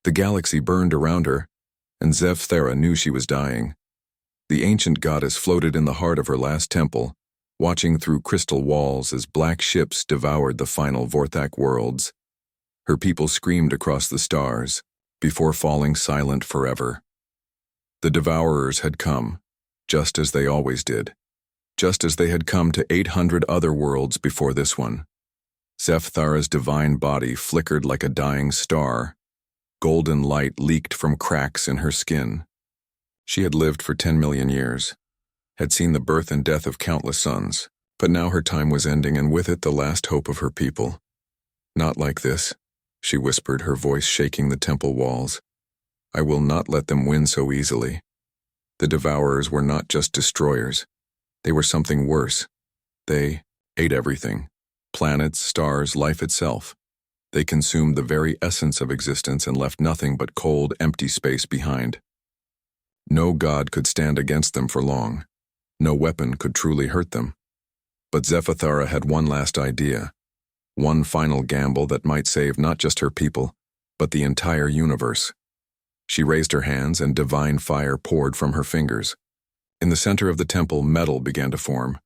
The galaxy burned around her, and Zevthera knew she was dying. The ancient goddess floated in the heart of her last temple, watching through crystal walls as black ships devoured the final Vorthak worlds. Her people screamed across the stars, before falling silent forever. The Devourers had come, just as they always did, just as they had come to 800 other worlds before this one. Zevthera's divine body flickered like a dying star. Golden light leaked from cracks in her skin. She had lived for 10 million years, had seen the birth and death of countless sons, but now her time was ending, and with it the last hope of her people. "Not like this," she whispered, her voice shaking the temple walls. "I will not let them win so easily." The Devourers were not just destroyers. They were something worse. They ate everything. Planets, stars, life itself. They consumed the very essence of existence and left nothing but cold, empty space behind. No god could stand against them for long. No weapon could truly hurt them. But Zevthera had one last idea. One final gamble that might save not just her people, but the entire universe. She raised her hands and divine fire poured from her fingers. In the center of the temple, metal began to form.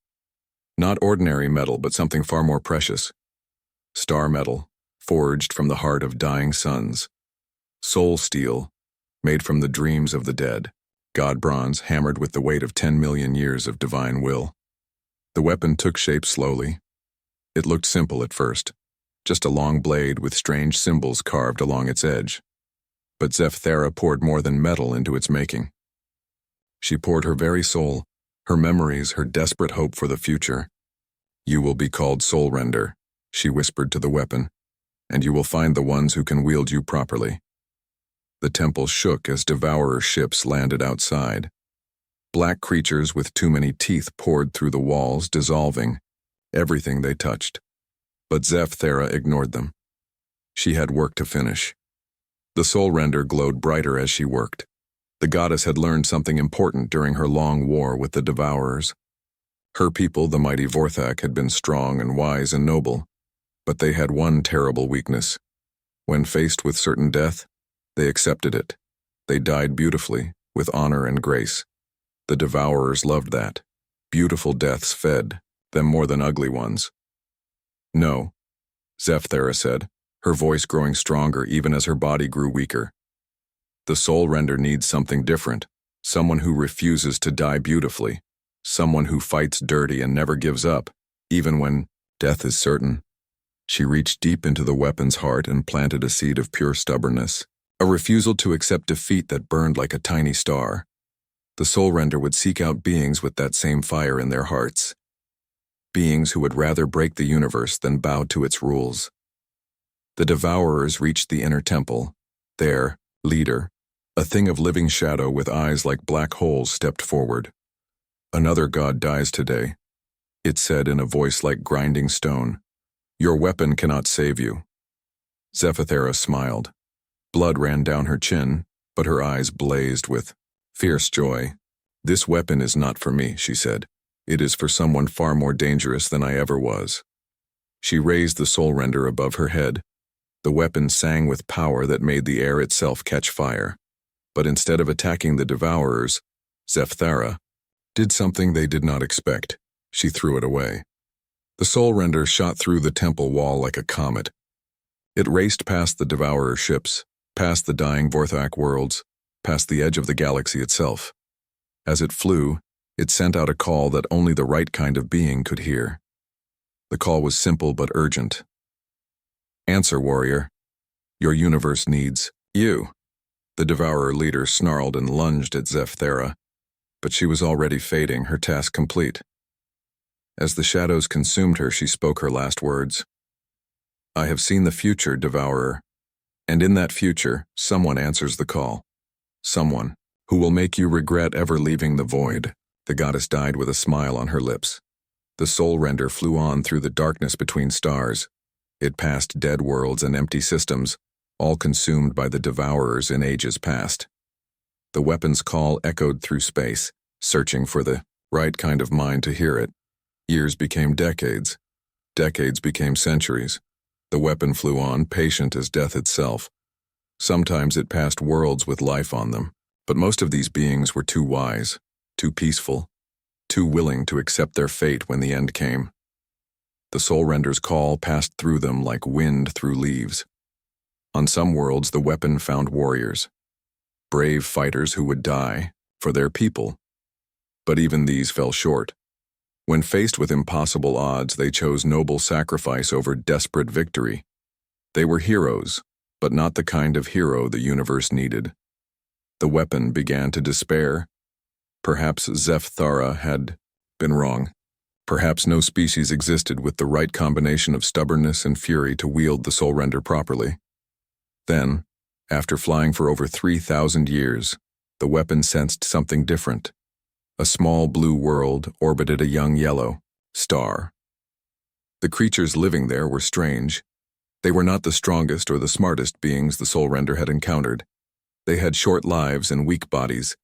Not ordinary metal, but something far more precious. Star metal, forged from the heart of dying suns. Soul steel, made from the dreams of the dead. God bronze, hammered with the weight of 10 million years of divine will. The weapon took shape slowly. It looked simple at first, just a long blade with strange symbols carved along its edge. But Zevthera poured more than metal into its making. She poured her very soul, her memories, her desperate hope for the future. "You will be called Soul Render," she whispered to the weapon, "and you will find the ones who can wield you properly." The temple shook as Devourer ships landed outside. Black creatures with too many teeth poured through the walls, dissolving everything they touched. But Zevthera ignored them. She had work to finish. The Soul Render glowed brighter as she worked. The goddess had learned something important during her long war with the Devourers. Her people, the mighty Vorthak, had been strong and wise and noble, but they had one terrible weakness. When faced with certain death, they accepted it. They died beautifully, with honor and grace. The Devourers loved that. Beautiful deaths fed them more than ugly ones. "No," Zevthera said, her voice growing stronger even as her body grew weaker. "The Soul Render needs something different, someone who refuses to die beautifully, someone who fights dirty and never gives up, even when death is certain." She reached deep into the weapon's heart and planted a seed of pure stubbornness, a refusal to accept defeat that burned like a tiny star. The Soul Render would seek out beings with that same fire in their hearts. Beings who would rather break the universe than bow to its rules. The Devourers reached the inner temple. Their leader, a thing of living shadow with eyes like black holes, stepped forward. "Another god dies today," it said in a voice like grinding stone. "Your weapon cannot save you." Zevthera smiled. Blood ran down her chin, but her eyes blazed with fierce joy. "This weapon is not for me," she said. "It is for someone far more dangerous than I ever was." She raised the Soul Render above her head. The weapon sang with power that made the air itself catch fire. But instead of attacking the Devourers, Zevthera did something they did not expect. She threw it away. The Soul Render shot through the temple wall like a comet. It raced past the Devourer ships, past the dying Vorthak worlds, past the edge of the galaxy itself. As it flew, it sent out a call that only the right kind of being could hear. The call was simple but urgent. "Answer, warrior. Your universe needs you." The Devourer leader snarled and lunged at Zevthera, but she was already fading, her task complete. As the shadows consumed her, she spoke her last words. "I have seen the future, Devourer, and in that future, someone answers the call. Someone who will make you regret ever leaving the void." The goddess died with a smile on her lips. The Soul Render flew on through the darkness between stars. It passed dead worlds and empty systems, all consumed by the Devourers in ages past. The weapon's call echoed through space, searching for the right kind of mind to hear it. Years became decades. Decades became centuries. The weapon flew on, patient as death itself. Sometimes it passed worlds with life on them, but most of these beings were too wise, too peaceful, too willing to accept their fate when the end came. The Soul Render's call passed through them like wind through leaves. On some worlds, the weapon found warriors, brave fighters who would die for their people. But even these fell short. When faced with impossible odds, they chose noble sacrifice over desperate victory. They were heroes, but not the kind of hero the universe needed. The weapon began to despair. Perhaps Zeph-Thara had been wrong. Perhaps no species existed with the right combination of stubbornness and fury to wield the Soul Render properly. Then, after flying for over 3,000 years, the weapon sensed something different. A small blue world orbited a young yellow star. The creatures living there were strange. They were not the strongest or the smartest beings the Soul Render had encountered. They had short lives and weak bodies.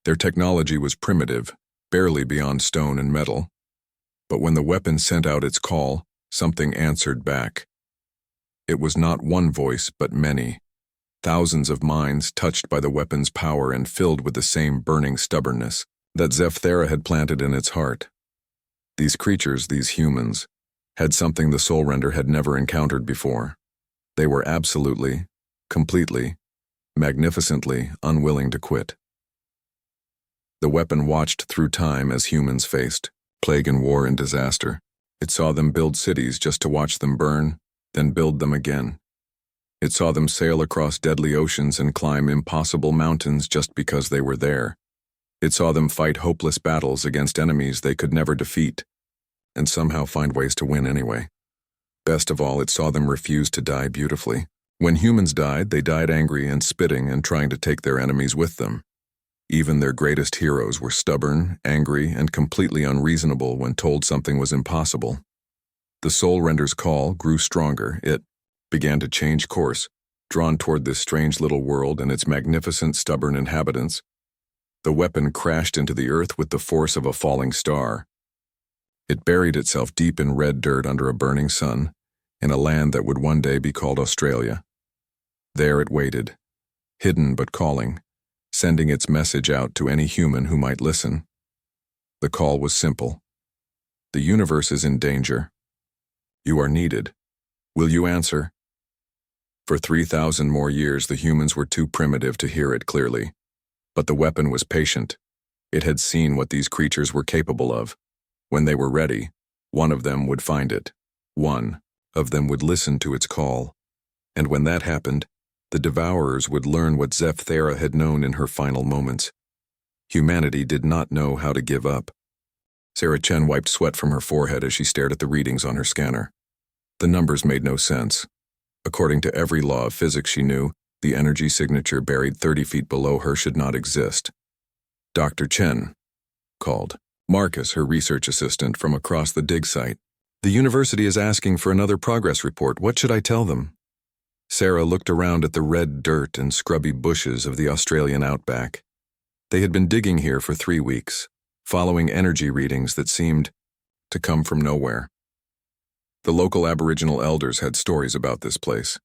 Their technology was primitive, barely beyond stone and metal. But when the weapon sent out its call, something answered back. It was not one voice, but many. Thousands of minds touched by the weapon's power and filled with the same burning stubbornness that Zeph-Thara had planted in its heart. These creatures, these humans, had something the Soul Render had never encountered before. They were absolutely, completely, magnificently unwilling to quit. The weapon watched through time as humans faced plague and war and disaster. It saw them build cities just to watch them burn, then build them again. It saw them sail across deadly oceans and climb impossible mountains just because they were there. It saw them fight hopeless battles against enemies they could never defeat, and somehow find ways to win anyway. Best of all, it saw them refuse to die beautifully. When humans died, they died angry and spitting and trying to take their enemies with them. Even their greatest heroes were stubborn, angry, and completely unreasonable when told something was impossible. The Soul Render's call grew stronger. It began to change course, drawn toward this strange little world and its magnificent, stubborn inhabitants. The weapon crashed into the earth with the force of a falling star. It buried itself deep in red dirt under a burning sun, in a land that would one day be called Australia. There it waited, hidden but calling, sending its message out to any human who might listen. The call was simple. The universe is in danger. You are needed. Will you answer? For 3,000 more years, the humans were too primitive to hear it clearly. But the weapon was patient. It had seen what these creatures were capable of. When they were ready, one of them would find it. One of them would listen to its call. And when that happened, the Devourers would learn what Zeph-Thara had known in her final moments. Humanity did not know how to give up. Sarah Chen wiped sweat from her forehead as she stared at the readings on her scanner. The numbers made no sense. According to every law of physics she knew, the energy signature buried 30 feet below her should not exist. Dr. Chen called. Marcus, her research assistant, from across the dig site. The university is asking for another progress report. What should I tell them? Sarah looked around at the red dirt and scrubby bushes of the Australian outback. They had been digging here for 3 weeks, following energy readings that seemed to come from nowhere. The local Aboriginal elders had stories about this place,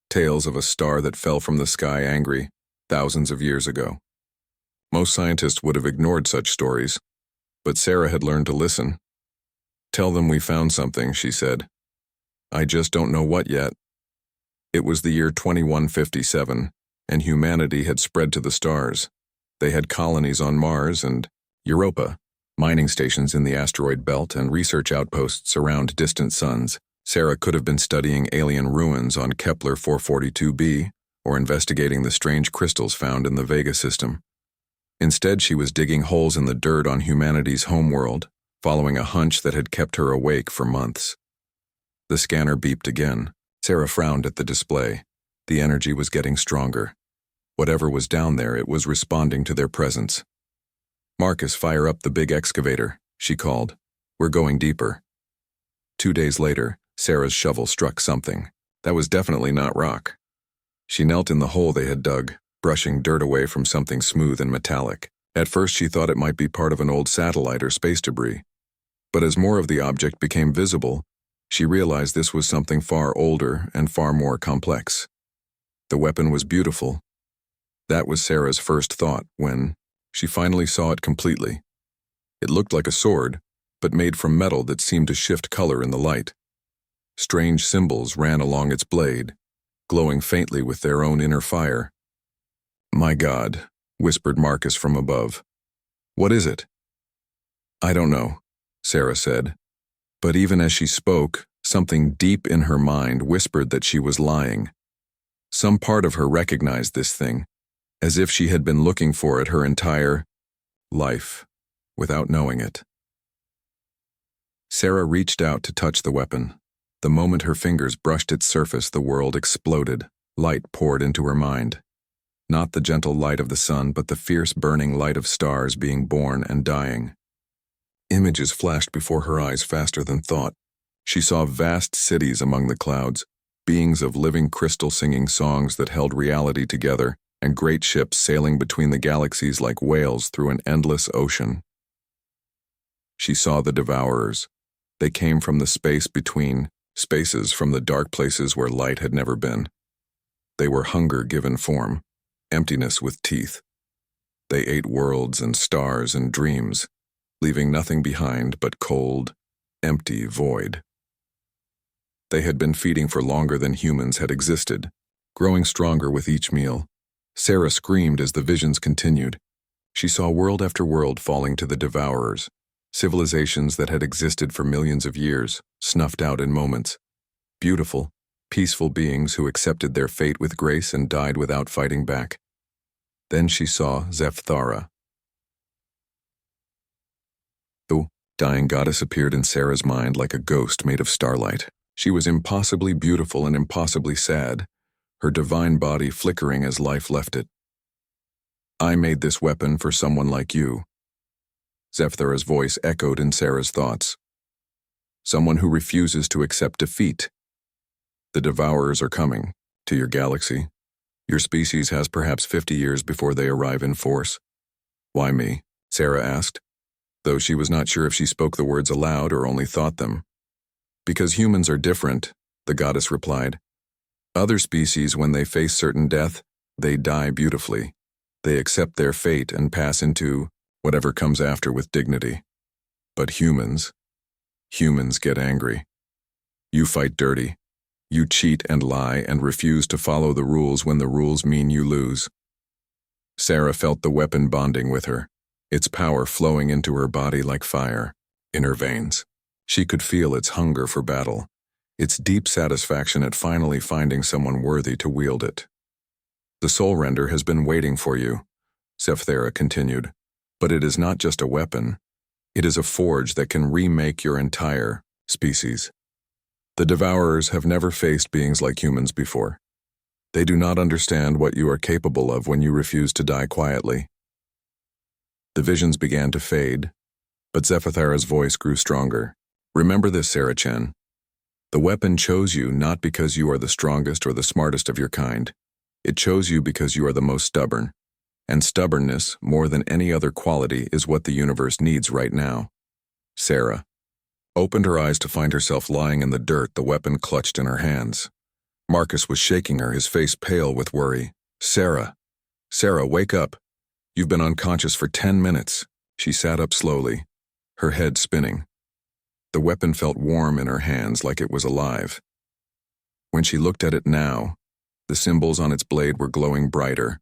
tales of a star that fell from the sky angry thousands of years ago. Most scientists would have ignored such stories, but Sarah had learned to listen. Tell them we found something, she said. I just don't know what yet. It was the year 2157, and humanity had spread to the stars. They had colonies on Mars and Europa, mining stations in the asteroid belt, and research outposts around distant suns. Sarah could have been studying alien ruins on Kepler 442b or investigating the strange crystals found in the Vega system. Instead, she was digging holes in the dirt on humanity's homeworld, following a hunch that had kept her awake for months. The scanner beeped again. Sarah frowned at the display. The energy was getting stronger. Whatever was down there, it was responding to their presence. Marcus, fire up the big excavator, she called. We're going deeper. 2 days later, Sarah's shovel struck something. That was definitely not rock. She knelt in the hole they had dug, brushing dirt away from something smooth and metallic. At first she thought it might be part of an old satellite or space debris. But as more of the object became visible, she realized this was something far older and far more complex. The weapon was beautiful. That was Sarah's first thought when she finally saw it completely. It looked like a sword, but made from metal that seemed to shift color in the light. Strange symbols ran along its blade, glowing faintly with their own inner fire. "My God," whispered Marcus from above. "What is it?" "I don't know," Sarah said. But even as she spoke, something deep in her mind whispered that she was lying. Some part of her recognized this thing, as if she had been looking for it her entire life, without knowing it. Sarah reached out to touch the weapon. The moment her fingers brushed its surface, the world exploded. Light poured into her mind. Not the gentle light of the sun, but the fierce burning light of stars being born and dying. Images flashed before her eyes faster than thought. She saw vast cities among the clouds, beings of living crystal singing songs that held reality together, and great ships sailing between the galaxies like whales through an endless ocean. She saw the Devourers. They came from the space between spaces, from the dark places where light had never been. They were hunger given form, emptiness with teeth. They ate worlds and stars and dreams, leaving nothing behind but cold, empty void. They had been feeding for longer than humans had existed, growing stronger with each meal. Sarah screamed as the visions continued. She saw world after world falling to the Devourers, civilizations that had existed for millions of years, snuffed out in moments. Beautiful, peaceful beings who accepted their fate with grace and died without fighting back. Then she saw Zepthara. The dying goddess appeared in Sarah's mind like a ghost made of starlight. She was impossibly beautiful and impossibly sad, her divine body flickering as life left it. "I made this weapon for someone like you." Zepthara's voice echoed in Sarah's thoughts. "Someone who refuses to accept defeat. The Devourers are coming to your galaxy. Your species has perhaps 50 years before they arrive in force." "Why me?" Sarah asked, though she was not sure if she spoke the words aloud or only thought them. "Because humans are different," the goddess replied. "Other species, when they face certain death, they die beautifully. They accept their fate and pass into whatever comes after with dignity. But humans get angry. You fight dirty. You cheat and lie and refuse to follow the rules when the rules mean you lose." Sarah felt the weapon bonding with her, its power flowing into her body like fire, in her veins. She could feel its hunger for battle, its deep satisfaction at finally finding someone worthy to wield it. "The Soul Render has been waiting for you," Zepthara continued. "But it is not just a weapon. It is a forge that can remake your entire species. The Devourers have never faced beings like humans before. They do not understand what you are capable of when you refuse to die quietly." The visions began to fade, but Zepthara's voice grew stronger. "Remember this, Sarah Chen. The weapon chose you not because you are the strongest or the smartest of your kind. It chose you because you are the most stubborn. And stubbornness, more than any other quality, is what the universe needs right now." Sarah opened her eyes to find herself lying in the dirt, the weapon clutched in her hands. Marcus was shaking her, his face pale with worry. Sarah, wake up. You've been unconscious for 10 minutes." She sat up slowly, her head spinning. The weapon felt warm in her hands, like it was alive. When she looked at it now, the symbols on its blade were glowing brighter,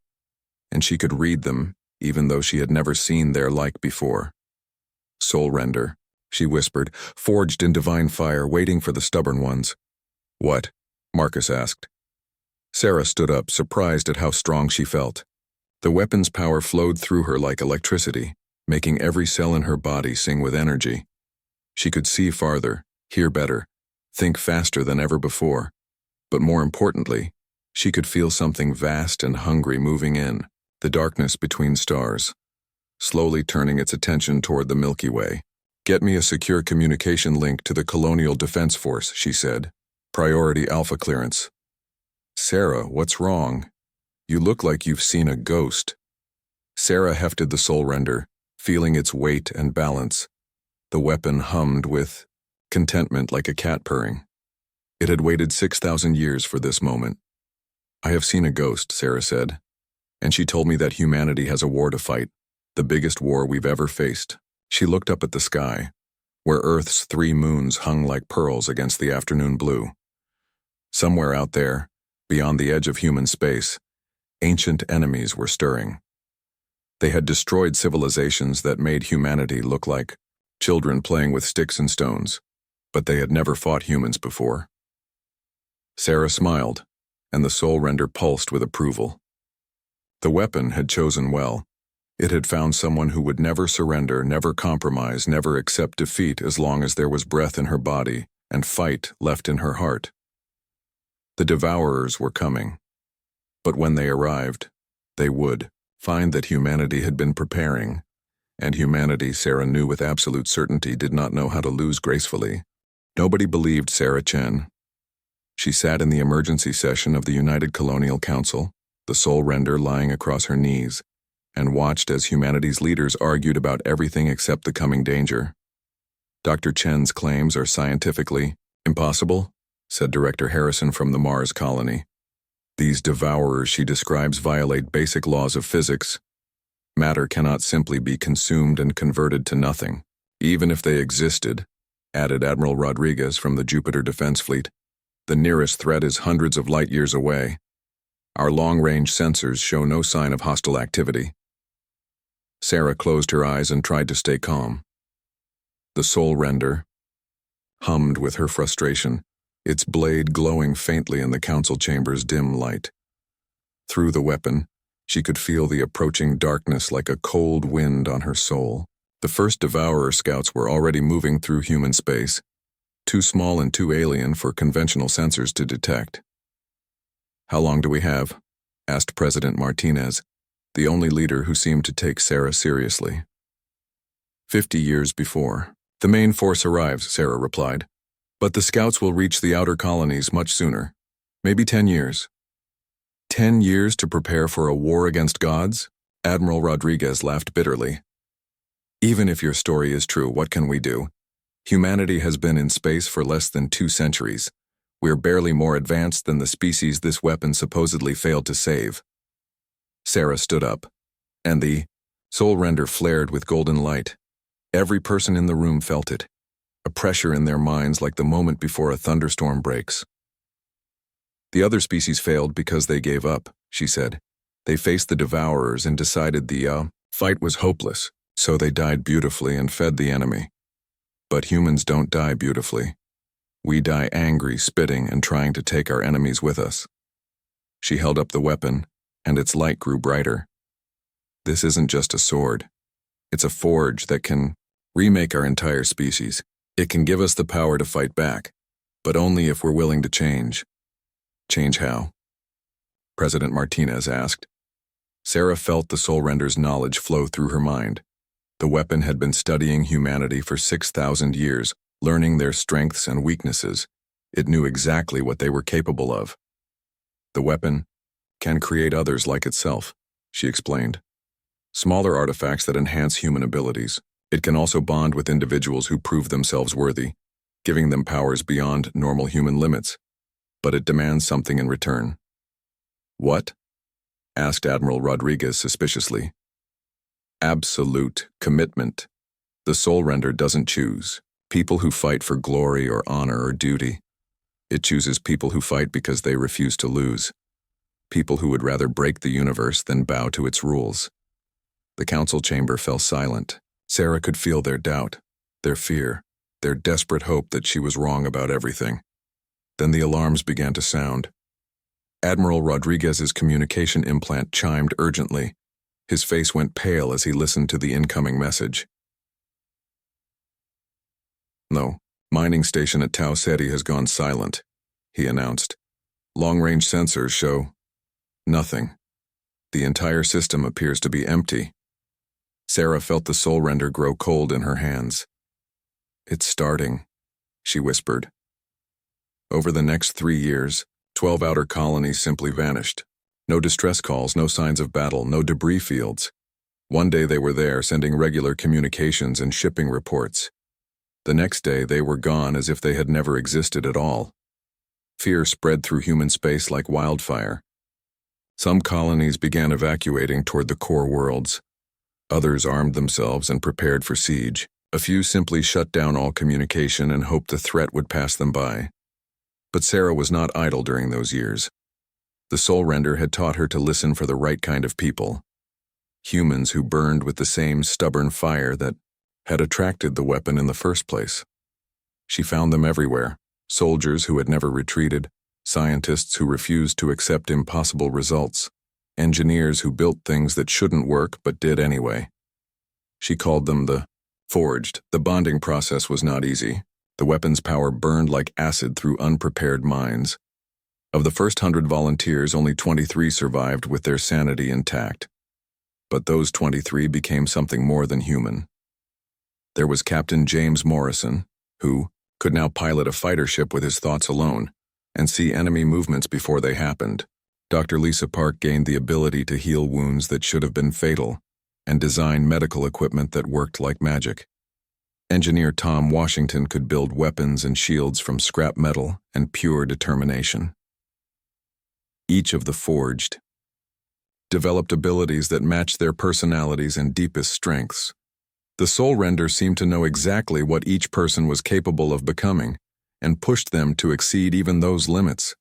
and she could read them, even though she had never seen their like before. "Soul Render," she whispered, "forged in divine fire, waiting for the stubborn ones." "What?" Marcus asked. Sarah stood up, surprised at how strong she felt. The weapon's power flowed through her like electricity, making every cell in her body sing with energy. She could see farther, hear better, think faster than ever before. But more importantly, she could feel something vast and hungry moving in, the darkness between stars, slowly turning its attention toward the Milky Way. "Get me a secure communication link to the Colonial Defense Force," she said. "Priority Alpha clearance." "Sarah, what's wrong? You look like you've seen a ghost." Sarah hefted the Soul Render, feeling its weight and balance. The weapon hummed with contentment like a cat purring. It had waited 6,000 years for this moment. I have seen a ghost, Sarah said, and she told me that humanity has a war to fight, the biggest war we've ever faced. She looked up at the sky, where Earth's 3 moons hung like pearls against the afternoon blue. Somewhere out there, beyond the edge of human space, ancient enemies were stirring. They had destroyed civilizations that made humanity look like children playing with sticks and stones, but they had never fought humans before. Sarah smiled, and the soul render pulsed with approval. The weapon had chosen well. It had found someone who would never surrender, never compromise, never accept defeat as long as there was breath in her body and fight left in her heart. The devourers were coming, but when they arrived, they would find that humanity had been preparing, and humanity, Sarah knew with absolute certainty, did not know how to lose gracefully. Nobody believed Sarah Chen. She sat in the emergency session of the United Colonial Council, the soul render lying across her knees, and watched as humanity's leaders argued about everything except the coming danger. Dr. Chen's claims are scientifically impossible, said Director Harrison from the Mars colony. These devourers she describes violate basic laws of physics. Matter cannot simply be consumed and converted to nothing. Even if they existed, added Admiral Rodriguez from the Jupiter Defense Fleet, the nearest threat is hundreds of light years away. Our long-range sensors show no sign of hostile activity. Sarah closed her eyes and tried to stay calm. The soul render hummed with her frustration, its blade glowing faintly in the council chamber's dim light. Through the weapon, she could feel the approaching darkness like a cold wind on her soul. The first Devourer scouts were already moving through human space, too small and too alien for conventional sensors to detect. "How long do we have?" asked President Martinez, the only leader who seemed to take Sarah seriously. 50 years before. "The main force arrives," Sarah replied. "But the scouts will reach the outer colonies much sooner. Maybe 10 years. 10 years to prepare for a war against gods?" Admiral Rodriguez laughed bitterly. "Even if your story is true, what can we do? Humanity has been in space for less than 2 centuries. We're barely more advanced than the species this weapon supposedly failed to save." Sarah stood up, and the soul render flared with golden light. Every person in the room felt it, a pressure in their minds like the moment before a thunderstorm breaks. "The other species failed because they gave up," she said. "They faced the devourers and decided the fight was hopeless, so they died beautifully and fed the enemy. But humans don't die beautifully. We die angry, spitting, and trying to take our enemies with us." She held up the weapon, and its light grew brighter. "This isn't just a sword. It's a forge that can remake our entire species. It can give us the power to fight back, but only if we're willing to change." "Change how?" President Martinez asked. Sarah felt the soul render's knowledge flow through her mind. The weapon had been studying humanity for 6,000 years, learning their strengths and weaknesses. It knew exactly what they were capable of. "The weapon can create others like itself," she explained. "Smaller artifacts that enhance human abilities. It can also bond with individuals who prove themselves worthy, giving them powers beyond normal human limits. But it demands something in return." "What?" asked Admiral Rodriguez suspiciously. "Absolute commitment. The soul render doesn't choose people who fight for glory or honor or duty. It chooses people who fight because they refuse to lose. People who would rather break the universe than bow to its rules." The council chamber fell silent. Sarah could feel their doubt, their fear, their desperate hope that she was wrong about everything. Then the alarms began to sound. Admiral Rodriguez's communication implant chimed urgently. His face went pale as he listened to the incoming message. "No, mining station at Tau Ceti has gone silent," he announced. "Long-range sensors show nothing. The entire system appears to be empty." Sarah felt the soul render grow cold in her hands. "It's starting," she whispered. Over the next 3 years, 12 outer colonies simply vanished. No distress calls, no signs of battle, no debris fields. One day they were there, sending regular communications and shipping reports. The next day they were gone as if they had never existed at all. Fear spread through human space like wildfire. Some colonies began evacuating toward the core worlds. Others armed themselves and prepared for siege. A few simply shut down all communication and hoped the threat would pass them by. But Sarah was not idle during those years. The Soul Render had taught her to listen for the right kind of people. Humans who burned with the same stubborn fire that had attracted the weapon in the first place. She found them everywhere: soldiers who had never retreated, scientists who refused to accept impossible results, engineers who built things that shouldn't work but did anyway. She called them the forged. The bonding process was not easy. The weapon's power burned like acid through unprepared minds. Of the first 100 volunteers, only 23 survived with their sanity intact. But those 23 became something more than human. There was Captain James Morrison, who could now pilot a fighter ship with his thoughts alone and see enemy movements before they happened. Dr. Lisa Park gained the ability to heal wounds that should have been fatal and design medical equipment that worked like magic. Engineer Tom Washington could build weapons and shields from scrap metal and pure determination. Each of the forged developed abilities that matched their personalities and deepest strengths. The Soul Render seemed to know exactly what each person was capable of becoming and pushed them to exceed even those limits.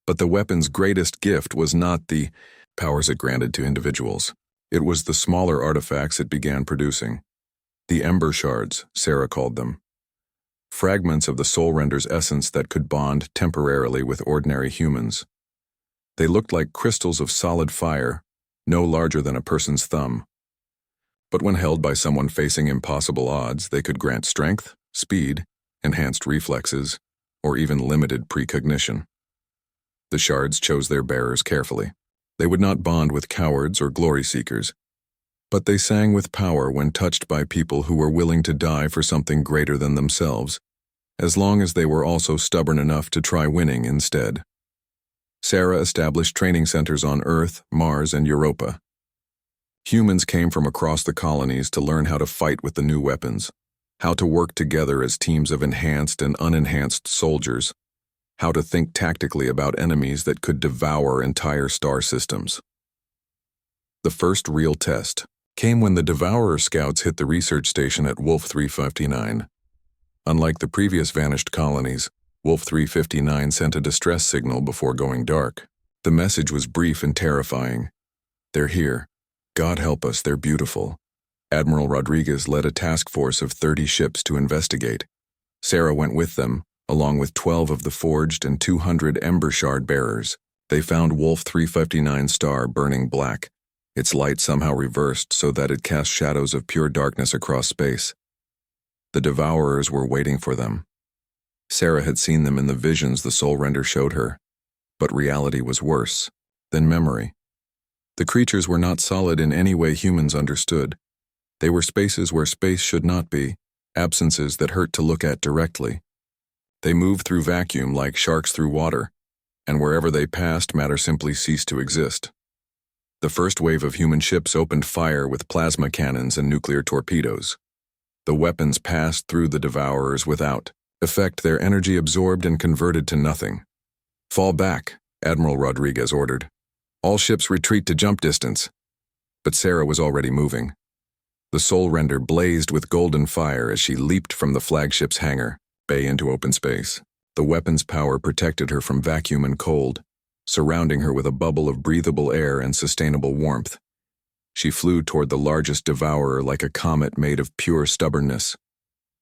But the weapon's greatest gift was not the powers it granted to individuals. It was the smaller artifacts it began producing. The Ember Shards, Sarah called them. Fragments of the Soul Render's essence that could bond temporarily with ordinary humans. They looked like crystals of solid fire, no larger than a person's thumb. But when held by someone facing impossible odds, they could grant strength, speed, enhanced reflexes, or even limited precognition. The shards chose their bearers carefully. They would not bond with cowards or glory seekers, but they sang with power when touched by people who were willing to die for something greater than themselves, as long as they were also stubborn enough to try winning instead. Sarah established training centers on Earth, Mars, and Europa. Humans came from across the colonies to learn how to fight with the new weapons, how to work together as teams of enhanced and unenhanced soldiers, how to think tactically about enemies that could devour entire star systems. The first real test came when the Devourer scouts hit the research station at Wolf 359. Unlike the previous vanished colonies, Wolf 359 sent a distress signal before going dark. The message was brief and terrifying. "They're here. God help us, they're beautiful." Admiral Rodriguez led a task force of 30 ships to investigate. Sarah went with them, along with 12 of the forged and 200 Ember Shard bearers. They found Wolf 359's star burning black, its light somehow reversed so that it cast shadows of pure darkness across space. The Devourers were waiting for them. Sarah had seen them in the visions the Soul Render showed her, but reality was worse than memory. The creatures were not solid in any way humans understood. They were spaces where space should not be, absences that hurt to look at directly. They moved through vacuum like sharks through water, and wherever they passed, matter simply ceased to exist. The first wave of human ships opened fire with plasma cannons and nuclear torpedoes. The weapons passed through the Devourers without effect, their energy absorbed and converted to nothing. "Fall back," Admiral Rodriguez ordered. "All ships retreat to jump distance." But Sarah was already moving. The Soul Render blazed with golden fire as she leaped from the flagship's hangar bay into open space. The weapon's power protected her from vacuum and cold, surrounding her with a bubble of breathable air and sustainable warmth. She flew toward the largest devourer like a comet made of pure stubbornness.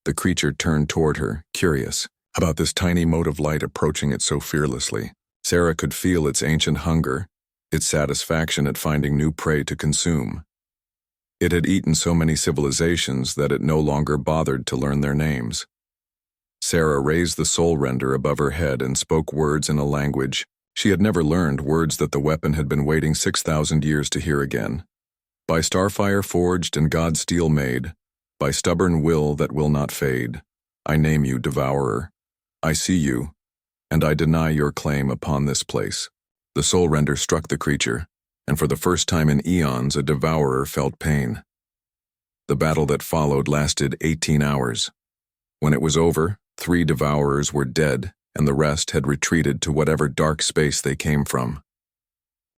The creature turned toward her, curious about this tiny mote of light approaching it so fearlessly. Sarah could feel its ancient hunger, its satisfaction at finding new prey to consume. It had eaten so many civilizations that it no longer bothered to learn their names. Sarah raised the Soul Render above her head and spoke words in a language she had never learned, words that the weapon had been waiting 6,000 years to hear again. "By starfire forged and God's steel made, by stubborn will that will not fade, I name you Devourer. I see you, and I deny your claim upon this place." The Soul Render struck the creature, and for the first time in eons, a Devourer felt pain. The battle that followed lasted 18 hours. When it was over, 3 Devourers were dead, and the rest had retreated to whatever dark space they came from.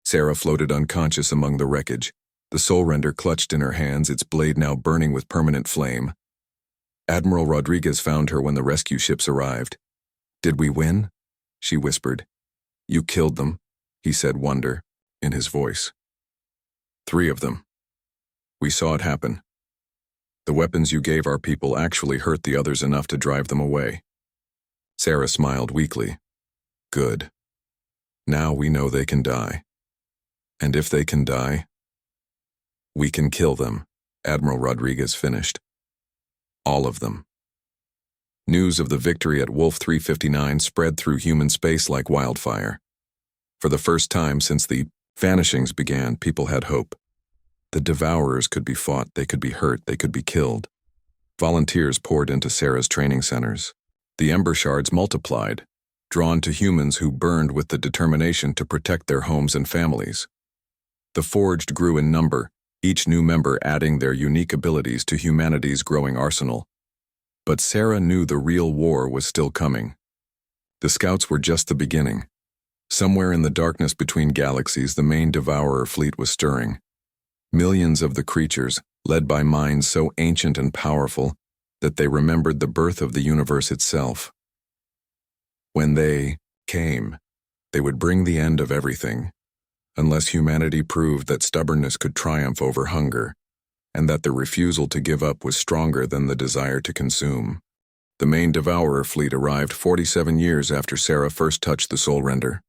Sarah floated unconscious among the wreckage, the soul render clutched in her hands, its blade now burning with permanent flame. Admiral Rodriguez found her when the rescue ships arrived. "Did we win?" she whispered. "You killed them," he said, wonder in his voice. "3 of them. We saw it happen. The weapons you gave our people actually hurt the others enough to drive them away." Sarah smiled weakly. "Good. Now we know they can die. And if they can die, we can kill them," Admiral Rodriguez finished. "All of them." News of the victory at Wolf 359 spread through human space like wildfire. For the first time since the vanishings began, people had hope. The Devourers could be fought, they could be hurt, they could be killed. Volunteers poured into Sarah's training centers. The Ember Shards multiplied, drawn to humans who burned with the determination to protect their homes and families. The Forged grew in number, each new member adding their unique abilities to humanity's growing arsenal. But Sarah knew the real war was still coming. The Scouts were just the beginning. Somewhere in the darkness between galaxies, the main Devourer fleet was stirring. Millions of the creatures, led by minds so ancient and powerful that they remembered the birth of the universe itself. When they came, they would bring the end of everything, unless humanity proved that stubbornness could triumph over hunger, and that the refusal to give up was stronger than the desire to consume. The main Devourer fleet arrived 47 years after Sarah first touched the Soul Render.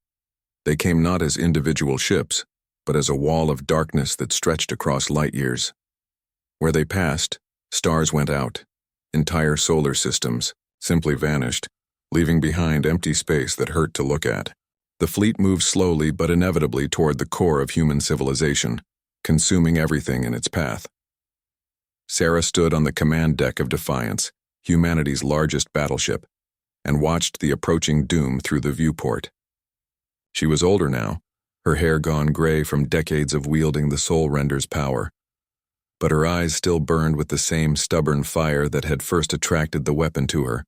They came not as individual ships, but as a wall of darkness that stretched across light years. Where they passed, stars went out. Entire solar systems simply vanished, leaving behind empty space that hurt to look at. The fleet moved slowly but inevitably toward the core of human civilization, consuming everything in its path. Sarah stood on the command deck of Defiance, humanity's largest battleship, and watched the approaching doom through the viewport. She was older now, her hair gone gray from decades of wielding the Soul Render's power. But her eyes still burned with the same stubborn fire that had first attracted the weapon to her.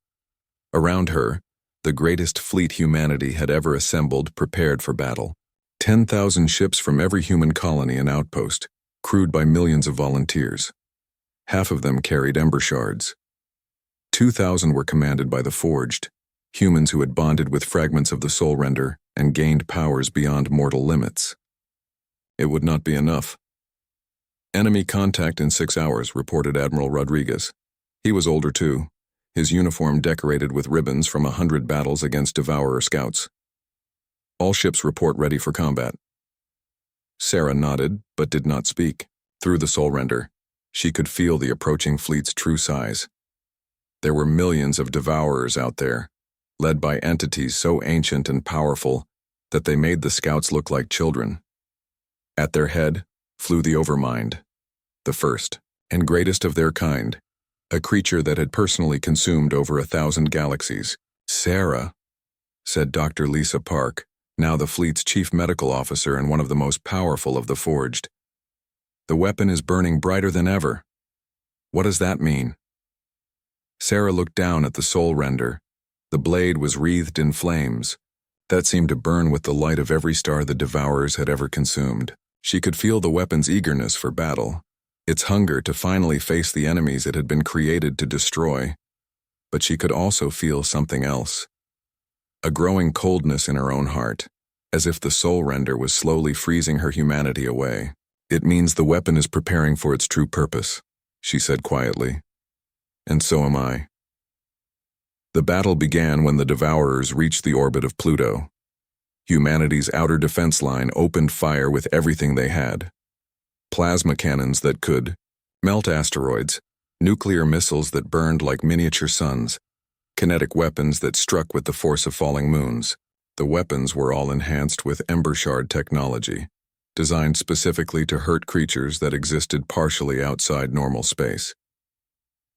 Around her, the greatest fleet humanity had ever assembled, prepared for battle. 10,000 ships from every human colony and outpost, crewed by millions of volunteers. Half of them carried Ember Shards. 2,000 were commanded by the Forged, humans who had bonded with fragments of the Soul Render and gained powers beyond mortal limits. It would not be enough. "Enemy contact in 6 hours," reported Admiral Rodriguez. He was older too, his uniform decorated with ribbons from 100 battles against Devourer scouts. "All ships report ready for combat." Sarah nodded, but did not speak. Through the Soul Render, she could feel the approaching fleet's true size. There were millions of Devourers out there, led by entities so ancient and powerful that they made the scouts look like children. At their head flew the Overmind, the first and greatest of their kind, a creature that had personally consumed over 1,000 galaxies. "Sarah," said Dr. Lisa Park, now the fleet's chief medical officer and one of the most powerful of the Forged. "The weapon is burning brighter than ever. What does that mean?" Sarah looked down at the Soul Render. The blade was wreathed in flames that seemed to burn with the light of every star the Devourers had ever consumed. She could feel the weapon's eagerness for battle, its hunger to finally face the enemies it had been created to destroy. But she could also feel something else. A growing coldness in her own heart, as if the Soul Render was slowly freezing her humanity away. "It means the weapon is preparing for its true purpose," she said quietly. "And so am I." The battle began when the Devourers reached the orbit of Pluto. Humanity's outer defense line opened fire with everything they had. Plasma cannons that could melt asteroids, nuclear missiles that burned like miniature suns, kinetic weapons that struck with the force of falling moons. The weapons were all enhanced with Ember Shard technology, designed specifically to hurt creatures that existed partially outside normal space.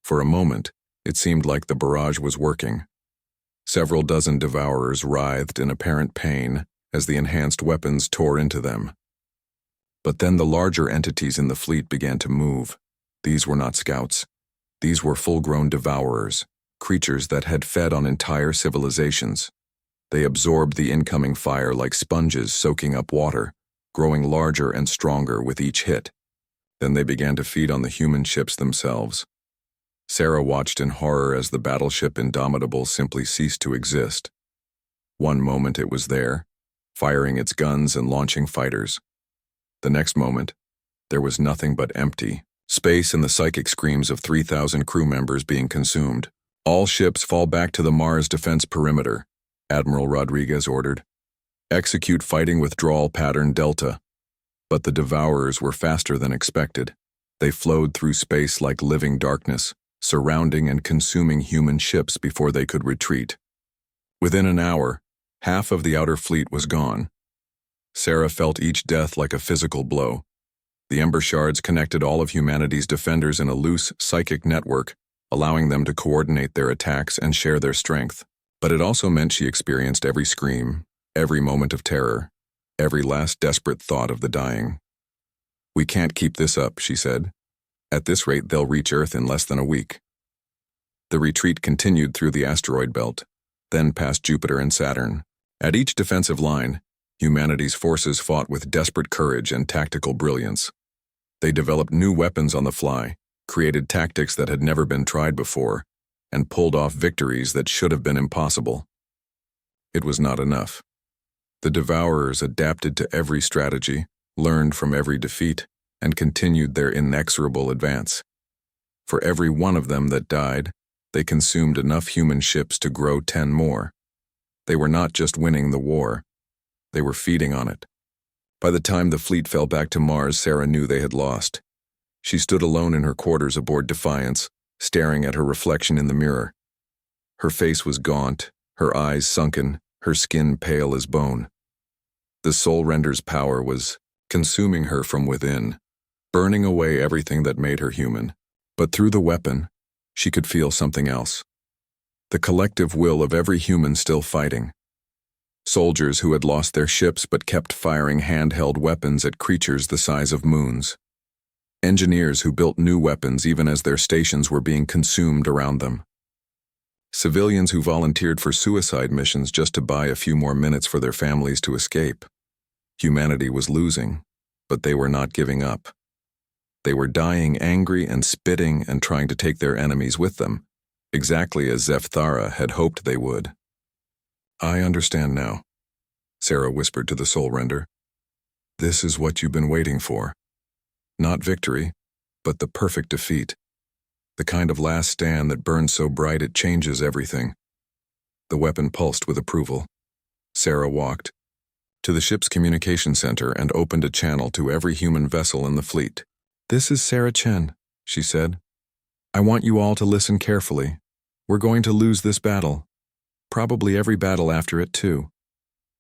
For a moment, it seemed like the barrage was working. Several dozen Devourers writhed in apparent pain as the enhanced weapons tore into them. But then the larger entities in the fleet began to move. These were not scouts. These were full-grown Devourers, creatures that had fed on entire civilizations. They absorbed the incoming fire like sponges soaking up water, growing larger and stronger with each hit. Then they began to feed on the human ships themselves. Sarah watched in horror as the battleship Indomitable simply ceased to exist. One moment it was there, firing its guns and launching fighters. The next moment, there was nothing but empty space and the psychic screams of 3,000 crew members being consumed. All ships fall back to the Mars defense perimeter, Admiral Rodriguez ordered. Execute fighting withdrawal pattern Delta. But the Devourers were faster than expected. They flowed through space like living darkness, surrounding and consuming human ships before they could retreat. Within an hour, half of the outer fleet was gone. Sarah felt each death like a physical blow. The Ember Shards connected all of humanity's defenders in a loose, psychic network, allowing them to coordinate their attacks and share their strength. But it also meant she experienced every scream, every moment of terror, every last desperate thought of the dying. "We can't keep this up," she said. "At this rate, they'll reach Earth in less than a week." The retreat continued through the asteroid belt, then past Jupiter and Saturn. At each defensive line, humanity's forces fought with desperate courage and tactical brilliance. They developed new weapons on the fly, created tactics that had never been tried before, and pulled off victories that should have been impossible. It was not enough. The Devourers adapted to every strategy, learned from every defeat, and continued their inexorable advance. For every one of them that died, they consumed enough human ships to grow 10 more. They were not just winning the war, they were feeding on it. By the time the fleet fell back to Mars, Sarah knew they had lost. She stood alone in her quarters aboard Defiance, staring at her reflection in the mirror. Her face was gaunt, her eyes sunken, her skin pale as bone. The Soul Render's power was consuming her from within, burning away everything that made her human. But through the weapon, she could feel something else. The collective will of every human still fighting. Soldiers who had lost their ships but kept firing handheld weapons at creatures the size of moons. Engineers who built new weapons even as their stations were being consumed around them. Civilians who volunteered for suicide missions just to buy a few more minutes for their families to escape. Humanity was losing, but they were not giving up. They were dying angry and spitting and trying to take their enemies with them, exactly as Zepthara had hoped they would. "I understand now," Sarah whispered to the Soul Render. "This is what you've been waiting for. Not victory, but the perfect defeat. The kind of last stand that burns so bright it changes everything." The weapon pulsed with approval. Sarah walked to the ship's communication center and opened a channel to every human vessel in the fleet. "This is Sarah Chen," she said. "I want you all to listen carefully. We're going to lose this battle. Probably every battle after it, too.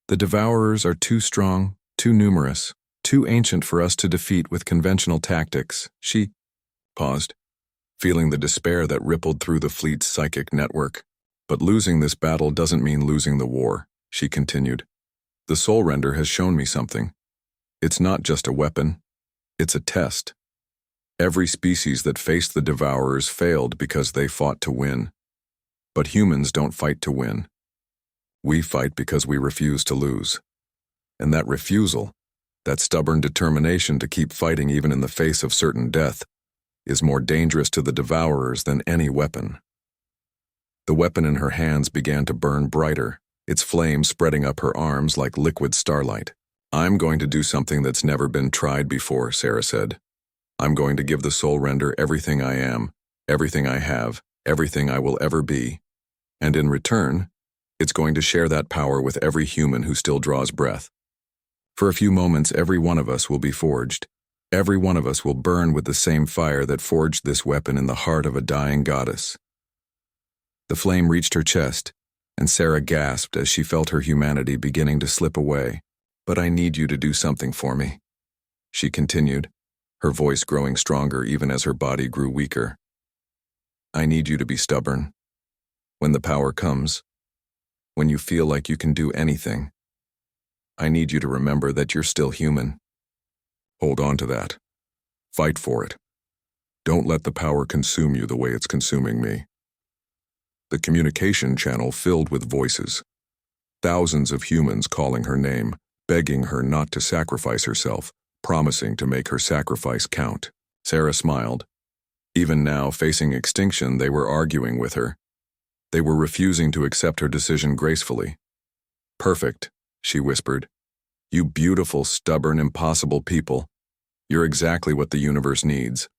The Devourers are too strong, too numerous, too ancient for us to defeat with conventional tactics." She paused, feeling the despair that rippled through the fleet's psychic network. "But losing this battle doesn't mean losing the war," she continued. "The Soul Render has shown me something. It's not just a weapon. It's a test. Every species that faced the Devourers failed because they fought to win. But humans don't fight to win. We fight because we refuse to lose. And that refusal, that stubborn determination to keep fighting even in the face of certain death, is more dangerous to the Devourers than any weapon." The weapon in her hands began to burn brighter, its flame spreading up her arms like liquid starlight. "I'm going to do something that's never been tried before," Sarah said. "I'm going to give the Soul Render everything I am, everything I have, everything I will ever be. And in return, it's going to share that power with every human who still draws breath. For a few moments, every one of us will be forged. Every one of us will burn with the same fire that forged this weapon in the heart of a dying goddess." The flame reached her chest, and Sarah gasped as she felt her humanity beginning to slip away. "But I need you to do something for me," she continued, her voice growing stronger even as her body grew weaker. "I need you to be stubborn. When the power comes, when you feel like you can do anything, I need you to remember that you're still human. Hold on to that. Fight for it. Don't let the power consume you the way it's consuming me." The communication channel filled with voices. Thousands of humans calling her name, begging her not to sacrifice herself, promising to make her sacrifice count. Sarah smiled. Even now, facing extinction, they were arguing with her. They were refusing to accept her decision gracefully. "Perfect," she whispered. "You beautiful, stubborn, impossible people. You're exactly what the universe needs."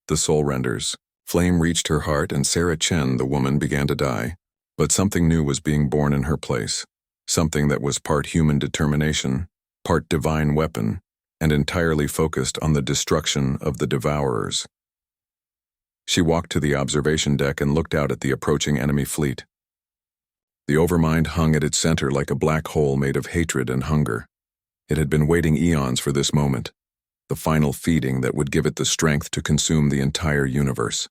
The soul renders. Flame reached her heart, and Sarah Chen, the woman, began to die. But something new was being born in her place. Something that was part human determination, part divine weapon, and entirely focused on the destruction of the devourers. She walked to the observation deck and looked out at the approaching enemy fleet. The Overmind hung at its center like a black hole made of hatred and hunger. It had been waiting eons for this moment, the final feeding that would give it the strength to consume the entire universe.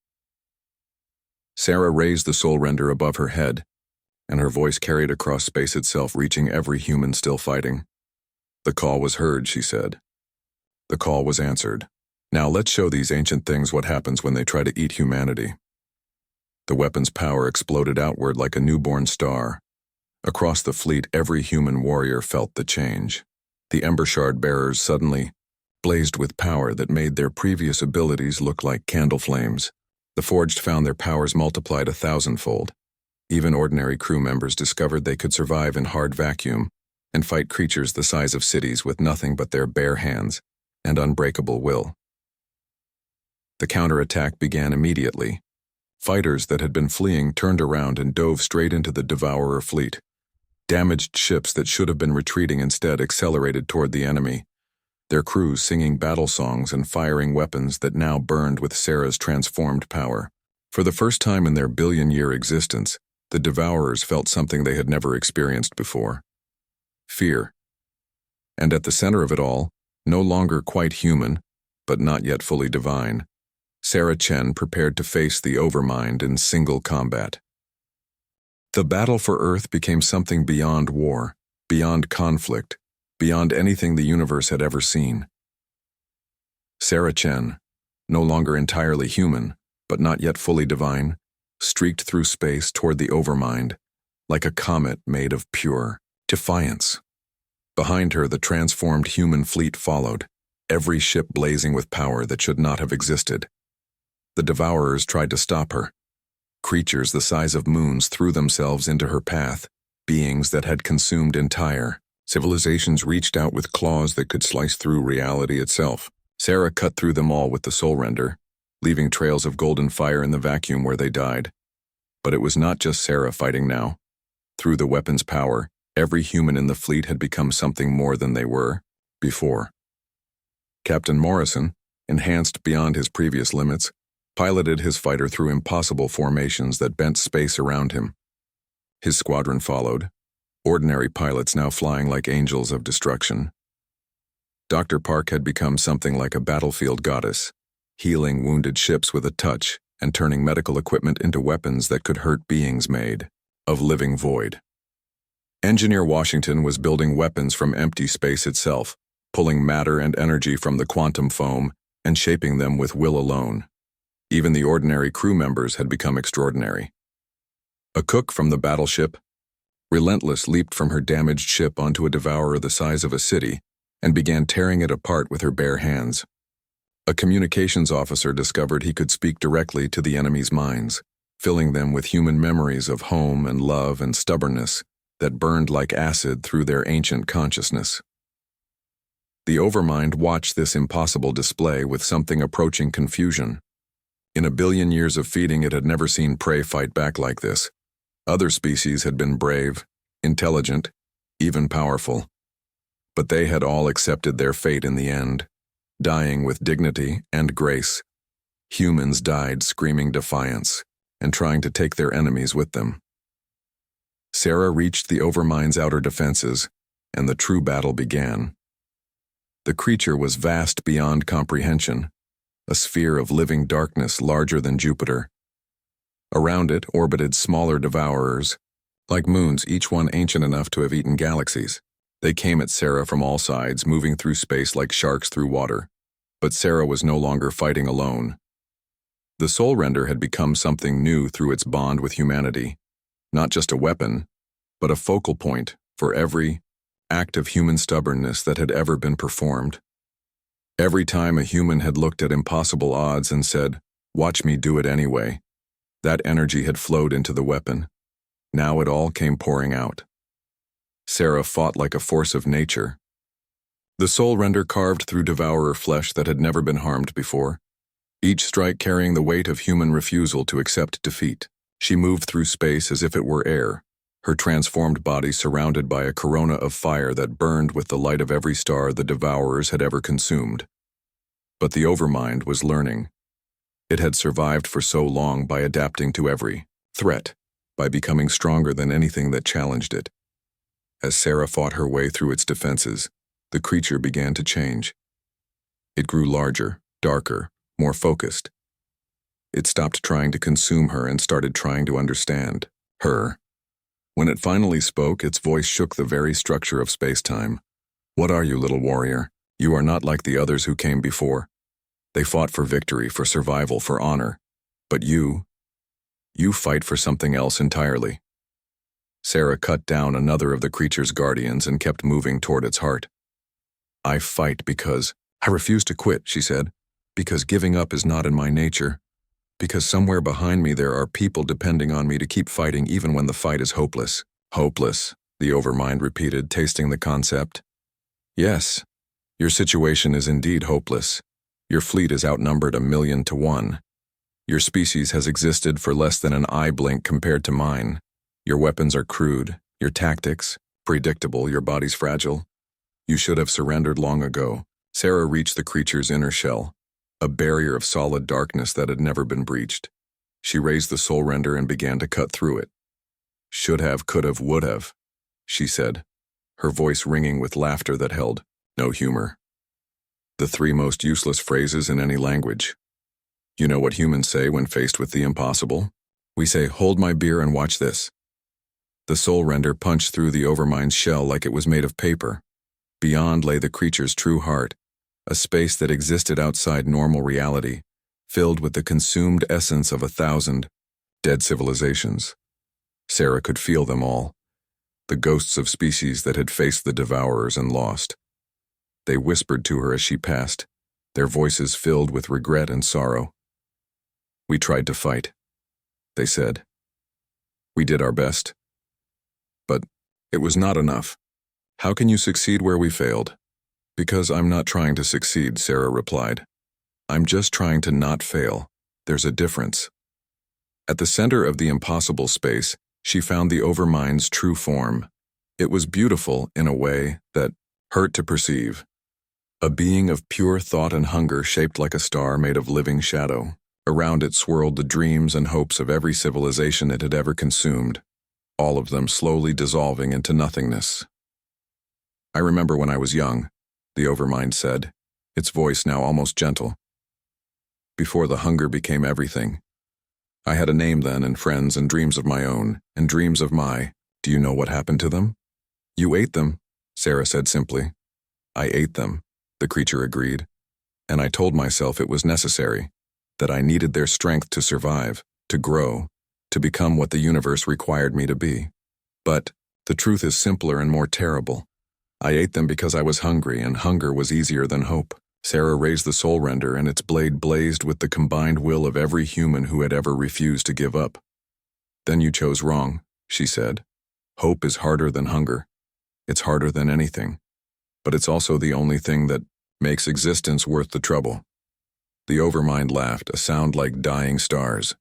Sarah raised the soul render above her head, and her voice carried across space itself, reaching every human still fighting. "The call was heard," she said. "The call was answered. Now let's show these ancient things what happens when they try to eat humanity." The weapon's power exploded outward like a newborn star. Across the fleet, every human warrior felt the change. The Ember Shard bearers suddenly blazed with power that made their previous abilities look like candle flames. The Forged found their powers multiplied 1,000-fold. Even ordinary crew members discovered they could survive in hard vacuum and fight creatures the size of cities with nothing but their bare hands and unbreakable will. The counterattack began immediately. Fighters that had been fleeing turned around and dove straight into the Devourer fleet. Damaged ships that should have been retreating instead accelerated toward the enemy, their crews singing battle songs and firing weapons that now burned with Sarah's transformed power. For the first time in their billion-year existence, the Devourers felt something they had never experienced before: fear. And at the center of it all, no longer quite human, but not yet fully divine, Sarah Chen prepared to face the Overmind in single combat. The battle for Earth became something beyond war, beyond conflict, beyond anything the universe had ever seen. Sarah Chen, no longer entirely human, but not yet fully divine, streaked through space toward the Overmind, like a comet made of pure defiance. Behind her, the transformed human fleet followed, every ship blazing with power that should not have existed. The Devourers tried to stop her. Creatures the size of moons threw themselves into her path, beings that had consumed entire civilizations reached out with claws that could slice through reality itself. Sarah cut through them all with the soul render, leaving trails of golden fire in the vacuum where they died. But it was not just Sarah fighting now. Through the weapon's power, every human in the fleet had become something more than they were before. Captain Morrison, enhanced beyond his previous limits, piloted his fighter through impossible formations that bent space around him. His squadron followed, ordinary pilots now flying like angels of destruction. Dr. Park had become something like a battlefield goddess, healing wounded ships with a touch and turning medical equipment into weapons that could hurt beings made of living void. Engineer Washington was building weapons from empty space itself, pulling matter and energy from the quantum foam and shaping them with will alone. Even the ordinary crew members had become extraordinary. A cook from the battleship, Relentless, leaped from her damaged ship onto a devourer the size of a city and began tearing it apart with her bare hands. A communications officer discovered he could speak directly to the enemy's minds, filling them with human memories of home and love and stubbornness that burned like acid through their ancient consciousness. The Overmind watched this impossible display with something approaching confusion. In a billion years of feeding, it had never seen prey fight back like this. Other species had been brave, intelligent, even powerful. But they had all accepted their fate in the end, dying with dignity and grace. Humans died screaming defiance and trying to take their enemies with them. Sarah reached the Overmind's outer defenses, and the true battle began. The creature was vast beyond comprehension, a sphere of living darkness larger than Jupiter. Around it orbited smaller devourers, like moons, each one ancient enough to have eaten galaxies. They came at Sarah from all sides, moving through space like sharks through water. But Sarah was no longer fighting alone. The soul render had become something new through its bond with humanity, not just a weapon, but a focal point for every act of human stubbornness that had ever been performed. Every time a human had looked at impossible odds and said, "Watch me do it anyway," that energy had flowed into the weapon. Now it all came pouring out. Sarah fought like a force of nature. The soul render carved through devourer flesh that had never been harmed before, each strike carrying the weight of human refusal to accept defeat. She moved through space as if it were air, her transformed body surrounded by a corona of fire that burned with the light of every star the devourers had ever consumed. But the Overmind was learning. It had survived for so long by adapting to every threat, by becoming stronger than anything that challenged it. As Sarah fought her way through its defenses, the creature began to change. It grew larger, darker, more focused. It stopped trying to consume her and started trying to understand her. When it finally spoke, its voice shook the very structure of space-time. "What are you, little warrior? You are not like the others who came before. They fought for victory, for survival, for honor. But you fight for something else entirely." Sarah cut down another of the creature's guardians and kept moving toward its heart. "I fight because I refuse to quit," she said, "because giving up is not in my nature. Because somewhere behind me there are people depending on me to keep fighting even when the fight is hopeless." "Hopeless," the Overmind repeated, tasting the concept. "Yes, your situation is indeed hopeless. Your fleet is outnumbered 1,000,000 to 1. Your species has existed for less than an eye blink compared to mine. Your weapons are crude, your tactics predictable, your body's fragile. You should have surrendered long ago." Sarah reached the creature's inner shell, a barrier of solid darkness that had never been breached. She raised the soul render and began to cut through it. "Should have, could have, would have," she said, her voice ringing with laughter that held no humor. The three most useless phrases in any language. You know what humans say when faced with the impossible? We say, "Hold my beer and watch this." The soul render punched through the Overmind's shell like it was made of paper. Beyond lay the creature's true heart, a space that existed outside normal reality, filled with the consumed essence of 1,000 dead civilizations. Sarah could feel them all, the ghosts of species that had faced the devourers and lost. They whispered to her as she passed, their voices filled with regret and sorrow. "We tried to fight," they said. "We did our best. But it was not enough. How can you succeed where we failed?" "Because I'm not trying to succeed," Sarah replied. "I'm just trying to not fail. There's a difference." At the center of the impossible space, she found the Overmind's true form. It was beautiful in a way that hurt to perceive. A being of pure thought and hunger shaped like a star made of living shadow. Around it swirled the dreams and hopes of every civilization it had ever consumed, all of them slowly dissolving into nothingness. "I remember when I was young," the Overmind said, its voice now almost gentle. "Before the hunger became everything. I had a name then and friends and dreams of my own, and dreams of my. Do you know what happened to them?" "You ate them," Sarah said simply. "I ate them," the creature agreed, "and I told myself it was necessary, that I needed their strength to survive, to grow, to become what the universe required me to be. But the truth is simpler and more terrible. I ate them because I was hungry, and hunger was easier than hope." Sarah raised the soul render, and its blade blazed with the combined will of every human who had ever refused to give up. "Then you chose wrong," she said. "Hope is harder than hunger. It's harder than anything. But it's also the only thing that makes existence worth the trouble." The Overmind laughed, a sound like dying stars.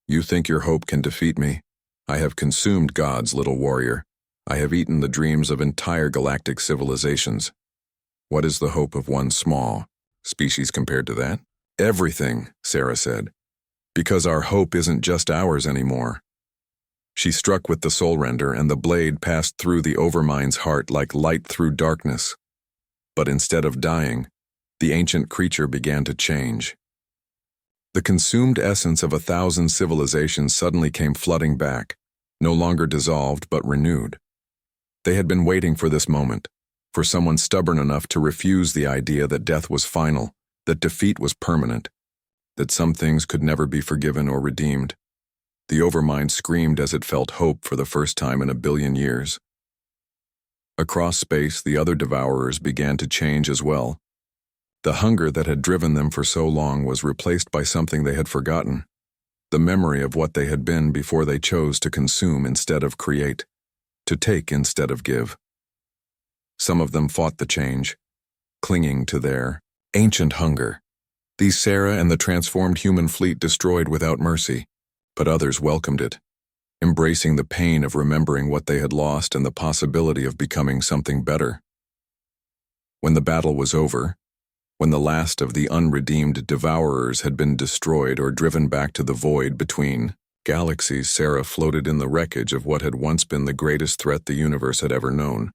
"You think your hope can defeat me? I have consumed gods, little warrior. I have eaten the dreams of entire galactic civilizations. What is the hope of one small species compared to that?" "Everything," Sarah said. "Because our hope isn't just ours anymore." She struck with the soul render, and the blade passed through the Overmind's heart like light through darkness. But instead of dying, the ancient creature began to change. The consumed essence of 1,000 civilizations suddenly came flooding back, no longer dissolved but renewed. They had been waiting for this moment, for someone stubborn enough to refuse the idea that death was final, that defeat was permanent, that some things could never be forgiven or redeemed. The Overmind screamed as it felt hope for the first time in 1 billion years. Across space, the other devourers began to change as well. The hunger that had driven them for so long was replaced by something they had forgotten, the memory of what they had been before they chose to consume instead of create, to take instead of give. Some of them fought the change, clinging to their ancient hunger. These Sarah and the transformed human fleet destroyed without mercy, but others welcomed it, embracing the pain of remembering what they had lost and the possibility of becoming something better. When the battle was over, when the last of the unredeemed devourers had been destroyed or driven back to the void between galaxies, Sarah floated in the wreckage of what had once been the greatest threat the universe had ever known.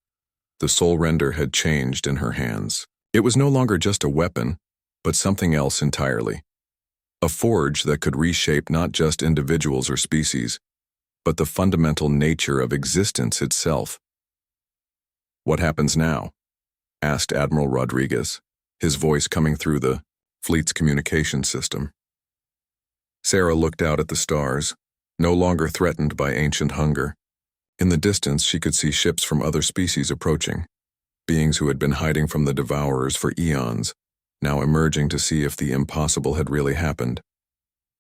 The soul render had changed in her hands. It was no longer just a weapon, but something else entirely. A forge that could reshape not just individuals or species, but the fundamental nature of existence itself. "What happens now?" asked Admiral Rodriguez, his voice coming through the fleet's communication system. Sarah looked out at the stars, no longer threatened by ancient hunger. In the distance, she could see ships from other species approaching, beings who had been hiding from the devourers for eons, now emerging to see if the impossible had really happened.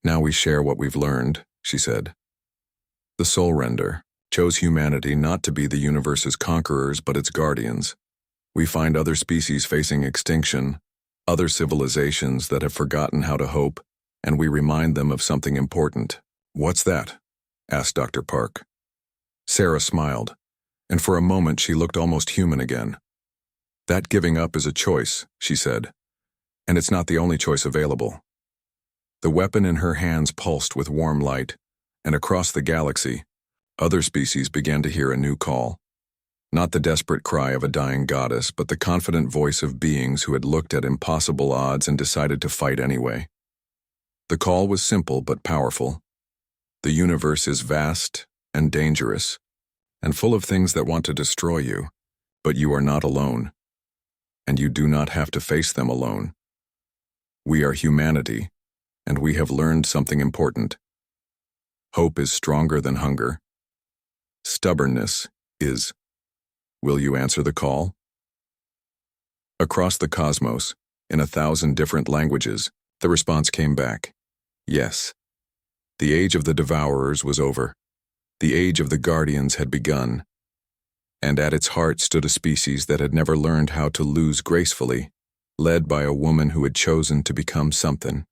"Now we share what we've learned," she said. The Soul Render chose humanity not to be the universe's conquerors but its guardians. We find other species facing extinction, other civilizations that have forgotten how to hope, and we remind them of something important. "What's that?" asked Dr. Park. Sarah smiled, and for a moment she looked almost human again. "That giving up is a choice," she said, "and it's not the only choice available." The weapon in her hands pulsed with warm light, and across the galaxy, other species began to hear a new call. Not the desperate cry of a dying goddess, but the confident voice of beings who had looked at impossible odds and decided to fight anyway. The call was simple but powerful. The universe is vast and dangerous, and full of things that want to destroy you, but you are not alone, and you do not have to face them alone. We are humanity, and we have learned something important. Hope is stronger than hunger. Stubbornness is. Will you answer the call? Across the cosmos, in 1,000 different languages, the response came back. Yes. The age of the devourers was over. The age of the guardians had begun. And at its heart stood a species that had never learned how to lose gracefully, led by a woman who had chosen to become something.